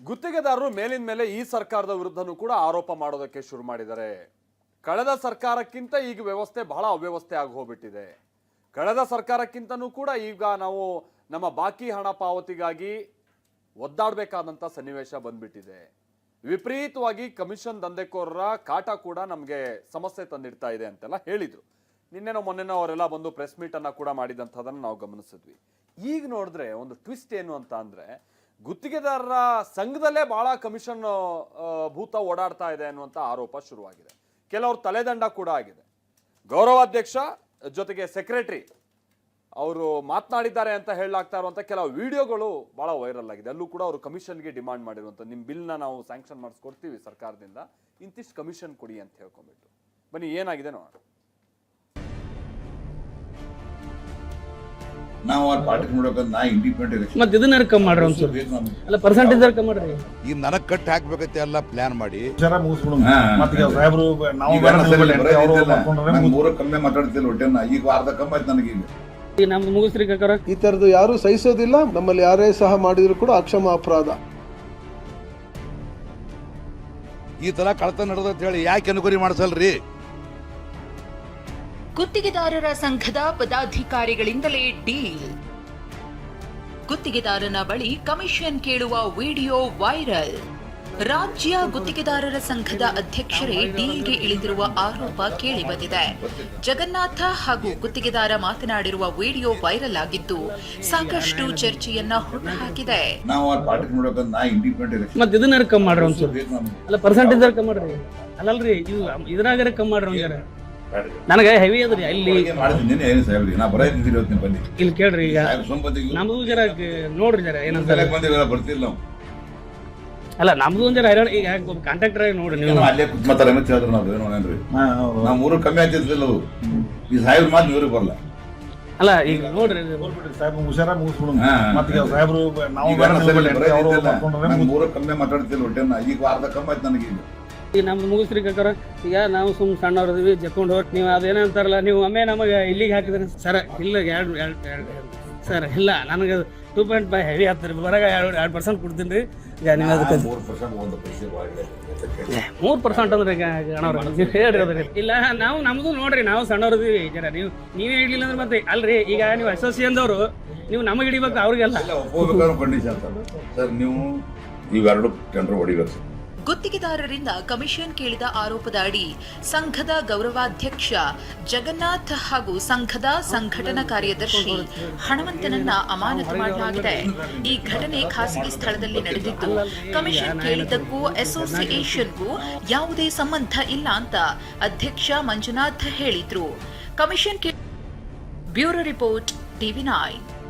ಗುತ್ತಿಗೆದಾರರು ಮೇಲಿನ ಮೇಲೆ ಈ ಸರ್ಕಾರದ ವಿರುದ್ಧನೂ ಕೂಡ ಆರೋಪ ಮಾಡೋದಕ್ಕೆ ಶುರು ಮಾಡಿದ್ದಾರೆ. ಕಳೆದ ಸರ್ಕಾರಕ್ಕಿಂತ ಈಗ ವ್ಯವಸ್ಥೆ ಬಹಳ ಅವ್ಯವಸ್ಥೆ ಆಗಿ ಹೋಗ್ಬಿಟ್ಟಿದೆ. ಕಳೆದ ಸರ್ಕಾರಕ್ಕಿಂತನೂ ಕೂಡ ಈಗ ನಾವು ನಮ್ಮ ಬಾಕಿ ಹಣ ಪಾವತಿಗಾಗಿ ಒದ್ದಾಡಬೇಕಾದಂತ ಸನ್ನಿವೇಶ ಬಂದ್ಬಿಟ್ಟಿದೆ. ವಿಪರೀತವಾಗಿ ಕಮಿಷನ್ ದಂಧೆಕೋರರ ಕಾಟ ಕೂಡ ನಮಗೆ ಸಮಸ್ಯೆ ತಂದಿಡ್ತಾ ಇದೆ ಅಂತೆಲ್ಲ ಹೇಳಿದ್ರು. ನಿನ್ನೆನೋ ಮೊನ್ನೆನೋ ಅವರೆಲ್ಲ ಬಂದು ಪ್ರೆಸ್ ಮೀಟ್ ಅನ್ನ ಕೂಡ ಮಾಡಿದಂಥದನ್ನು ನಾವು ಗಮನಿಸಿದ್ವಿ. ಈಗ ನೋಡಿದ್ರೆ ಒಂದು ಟ್ವಿಸ್ಟ್ ಏನು ಅಂತ ಅಂದ್ರೆ, ಗುತ್ತಿಗೆದಾರರ ಸಂಘದಲ್ಲೇ ಬಹಳ ಕಮಿಷನ್ ಭೂತ ಓಡಾಡ್ತಾ ಇದೆ ಅನ್ನುವಂಥ ಆರೋಪ ಶುರುವಾಗಿದೆ. ಕೆಲವರು ತಲೆದಂಡ ಕೂಡ ಆಗಿದೆ. ಗೌರವಾಧ್ಯಕ್ಷ ಜೊತೆಗೆ ಸೆಕ್ರೆಟರಿ ಅವರು ಮಾತನಾಡಿದ್ದಾರೆ ಅಂತ ಹೇಳಲಾಗ್ತಾ ಇರುವಂಥ ಕೆಲವು ವಿಡಿಯೋಗಳು ಬಹಳ ವೈರಲ್ ಆಗಿದೆ. ಅಲ್ಲೂ ಕೂಡ ಅವರು ಕಮಿಷನ್ಗೆ ಡಿಮಾಂಡ್ ಮಾಡಿರುವಂಥ, ನಿಮ್ಮ ಬಿಲ್ನ ನಾವು ಸ್ಯಾಂಕ್ಷನ್ ಮಾಡಿಸ್ಕೊಡ್ತೀವಿ ಸರ್ಕಾರದಿಂದ, ಇಂತಿಷ್ಟು ಕಮಿಷನ್ ಕೊಡಿ ಅಂತ ಹೇಳ್ಕೊಂಡ್ಬಿಟ್ಟು. ಬನ್ನಿ ಏನಾಗಿದೆ ನೋಡೋಣ. ನಾವು ಆ ಪಾರ್ಟಿ ನೋಡೋಕೆ ನಾ ಇಂಡಿಪೆಂಡೆಂಟ್ ಎಲೆಕ್ಷನ್ ಮತ್ತೆ ಇದನ್ನ ಕಮ್ಮಿ ಮಾಡ್ರಿ ಒಂಚೂರು. ಅಲ್ಲ ಪರ್ಸೆಂಟೇಜ್ ಕಮ್ಮಿ ಮಾಡ್ರಿ. ಈ ನನಗೆ ಕಟ್ ಹಾಕ್ಬೇಕಂತ ಎಲ್ಲ ಪ್ಲಾನ್ ಮಾಡಿ ಮೂರು ಕಮ್ಮಿ ಮಾತಾಡ್ತಿಲ್ಲ ಹೊಟ್ಟೆನ. ಈಗ ಅರ್ಧ ಕಮ್ಮಿ ಆಯ್ತು ನನಗೆ. ಈಗ ನಮ್ದು ಮುಗಿಸ್ರಿ ಕಾಕಾರ. ಈ ತರದ್ದು ಯಾರು ಸಹಿಸೋದಿಲ್ಲ. ನಮ್ಮಲ್ಲಿ ಯಾರೇ ಸಹ ಮಾಡಿದ್ರು ಕೂಡ ಅಕ್ಷಮ ಅಪರಾಧ. ಈ ತರ ಕಳತ ನಡೆದ ಹೇಳಿ ಯಾಕೆ ಎನ್ಕ್ವೈರಿ ಮಾಡಿಸಲ್ರಿ? ಗುತ್ತಿಗೆದಾರರ ಸಂಘದ ಪದಾಧಿಕಾರಿಗಳಿಂದಲೇ ಡೀಲ್. ಗುತ್ತಿಗೆದಾರನ ಬಳಿ ಕಮಿಷನ್ ಕೇಳುವ ವಿಡಿಯೋ ವೈರಲ್. ರಾಜ್ಯ ಗುತ್ತಿಗೆದಾರರ ಸಂಘದ ಅಧ್ಯಕ್ಷರೇ ಡೀಲ್ಗೆ ಇಳಿದಿರುವ ಆರೋಪ ಕೇಳಿಬಂದಿದೆ. ಜಗನ್ನಾಥ ಹಾಗೂ ಗುತ್ತಿಗೆದಾರ ಮಾತನಾಡಿರುವ ವಿಡಿಯೋ ವೈರಲ್ ಆಗಿದ್ದು ಸಾಕಷ್ಟು ಚರ್ಚೆಯನ್ನ ಹುಟ್ಟುಹಾಕಿದೆ. ನಾವು ಆ ಪಾರ್ಟಿ ನೋಡೋಕೆ ನಾ ಇಂಡಿಪೆಂಡೆಂಟ್ ಎಲೆಕ್ಷನ್ ಮತ್ತೆ ಇದನ್ನ ಕಮ್ಮಿ ಮಾಡ್ರಿ ಒಂಚೂರು. ಅಲ್ಲ ಪರ್ಸೆಂಟೇಜ್ ಕಮ್ಮಿ ಮಾಡ್ರಿ. ಅಲ್ಲಲ್ರಿ ಇದ್ರಾಗ ಕಮ್ಮಿ ಮಾಡ್ರಿ ಒಂಜಾರ. ನನಗೆ ಹೆವಿ ಅದ್ರಿ ಅಲ್ಲಿ ಮಾಡಿದ್ದೀನಿ. ಏನು ಸಾಹೇಬ್ರಿ ನಾ ಬರೀತೀನಿ ಇವತ್ತಿನ ಬನ್ನಿ ಇಲ್ಲಿ ಕೇಳ್ರಿ. ಈಗ ನಮ್ದು ಜರ ನೋಡ್ರಿ ಜರ ಏನಂತಾರೆ ಬರ್ತಿಲ್ಲ ನಾವು. ಅಲ್ಲ ನಮ್ದು ಒಂದ್ ಜರ ಈಗ ಕಾಂಟ್ರಾಕ್ಟರ್ ನೋಡ್ರಿ ನೀವು ಅಲ್ಲೇ ಮಾತಾಡ ಹೇಳಿದ್ರು ನಾವು ಏನೇನ್ರಿ ನಾವು ಮೂರು ಕಮ್ಮಿ ಆಗ್ತಿರ್ತಿಲ್ಲ. ಈ ಸಾಹೇಬ್ರ ಮಾತು ಇವ್ರಿಗೆ ಬರಲ್ಲ. ಅಲ್ಲ ಈಗ ನೋಡ್ರಿ ಮೂರು ಕಮ್ಮಿ ಮಾತಾಡ್ತಿಲ್ಲ ಹೊಟ್ಟೆನ. ಈಗ ಅರ್ಧ ಕಮ್ಮಿ ಆಯ್ತು ನನಗೆ. ಈಗ ನಮ್ದು ಮುಗಿಸ್ರಿ ಕಾಕಾರ. ಈಗ ನಾವು ಸುಮ್ ಸಣ್ಣವ್ರದಿವಿ ಜಕ್ಕೊಂಡು ಹೋಗಿ ನೀವು ಅದೇನಂತಾರಲ್ಲ, ನೀವು ಒಮ್ಮೆ ನಮಗೆ ಇಲ್ಲಿಗೆ ಹಾಕಿದ್ರಿ ಸರ್. ಇಲ್ಲ ಸರ್ ಇಲ್ಲ ನನಗೆ 2.5 ಹೆವಿ ಆಗ್ತದೆ. ಬರಾಗ 2% ಕೊಡ್ತೀನಿ ರೀ. ಈಗ ನೀವು ಅದಕ್ಕೆ 3% ಅಂದ್ರೆ ನೀವು ಹೇಳ್ರಿ ಅದ್ರಿ. ಇಲ್ಲ ನಾವು ನಮ್ದು ನೋಡ್ರಿ, ನಾವು ಸಣ್ಣವ್ರದಿವಿ ಜರ. ನೀವೇ ಹಿಡ್ಲಿಲ್ಲ ಅಂದ್ರೆ ಮತ್ತೆ ಅಲ್ರಿ. ಈಗ ನೀವು ಅಸೋಸಿಯೇಷನ್ದವರು ನೀವು ನಮಗೆ ಹಿಡಿಬೇಕು, ಅವ್ರಿಗೆಲ್ಲ ಸರ್. ನೀವು ಇವೆರಡು ಟೆಂಡರ್ ಹೊಡಿಬೇಕು. ಗುತ್ತಿಗೆದಾರರಿಂದ ಕಮಿಷನ್ ಕೇಳಿದ ಆರೋಪದ ಅಡಿ ಸಂಘದ ಗೌರವಾಧ್ಯಕ್ಷ ಜಗನ್ನಾಥ್ ಹಾಗೂ ಸಂಘದ ಸಂಘಟನಾ ಕಾರ್ಯದರ್ಶಿ ಹಣವಂತನನ್ನ ಅಮಾನತು ಮಾಡಲಾಗಿದೆ. ಈ ಘಟನೆ ಖಾಸಗಿ ಸ್ಥಳದಲ್ಲಿ ನಡೆದಿದ್ದು ಕಮಿಷನ್ ಕೇಳಿದ್ದಕ್ಕೂ ಅಸೋಸಿಯೇಷನ್ಗೂ ಯಾವುದೇ ಸಂಬಂಧ ಇಲ್ಲ ಅಂತ ಅಧ್ಯಕ್ಷ ಮಂಜುನಾಥ್ ಹೇಳಿದ್ರು. Commission bureau report TV9.